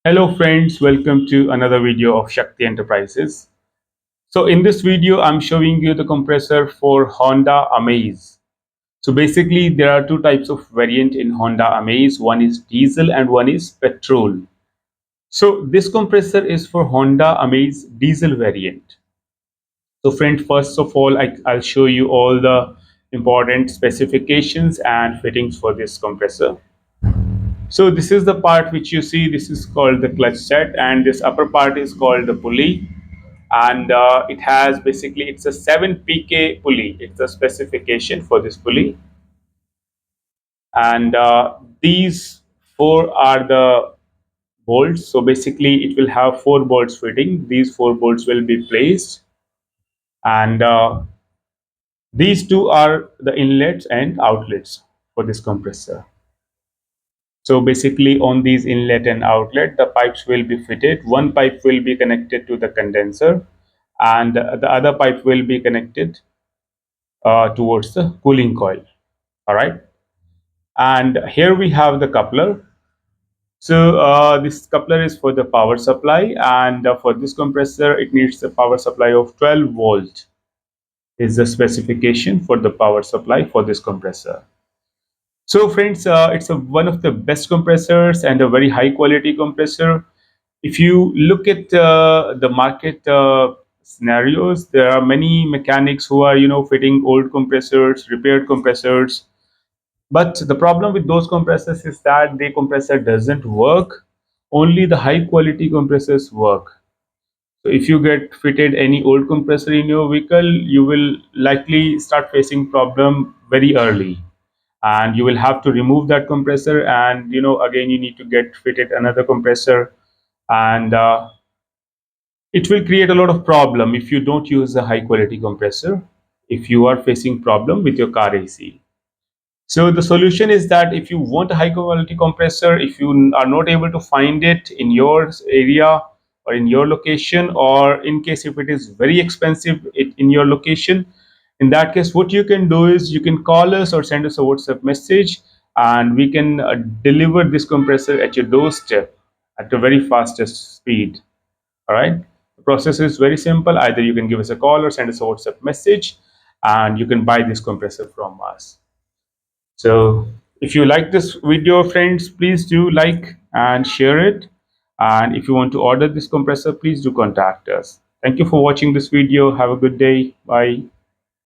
Hello friends, welcome to another video of Shakti Enterprises. So in this video, I'm showing you the compressor for Honda Amaze. So basically there are two types of variant in Honda Amaze. One is diesel and one is petrol. So this compressor is for Honda Amaze diesel variant. So friend, first of all, I'll show you all the important specifications and fittings for this compressor. So this is the part which you see. This is called the clutch set, and this upper part is called the pulley. And it has basically it's a 7 pk pulley. It's a specification for this pulley, and these four are the bolts. So basically, it will have four bolts fitting. These four bolts will be placed, and these two are the inlets and outlets for this compressor. So basically on these inlet and outlet, the pipes will be fitted. One pipe will be connected to the condenser and the other pipe will be connected towards the cooling coil. All right. And here we have the coupler. So this coupler is for the power supply, and for this compressor, it needs a power supply of 12 volt is the specification for the power supply for this compressor. So friends, it's one of the best compressors and a very high quality compressor. If you look at the market scenarios, there are many mechanics who are fitting old compressors, repaired compressors. But the problem with those compressors is that the compressor doesn't work. Only the high quality compressors work. So if you get fitted any old compressor in your vehicle, you will likely start facing problem very early, and you will have to remove that compressor, and again you need to get fitted another compressor, and it will create a lot of problem if you don't use a high quality compressor, if you are facing problem with your car AC. So the solution is that if you want a high quality compressor, if you are not able to find it in your area or in your location, or in case if it is very expensive in your location, in that case what you can do is you can call us or send us a WhatsApp message, and we can deliver this compressor at your doorstep at a very fastest speed. All right. The process is very simple. Either you can give us a call or send us a WhatsApp message, and you can buy this compressor from us. So if you like this video, friends, please do like and share it. And if you want to order this compressor, please do contact us. Thank you for watching this video. Have a good day. Bye.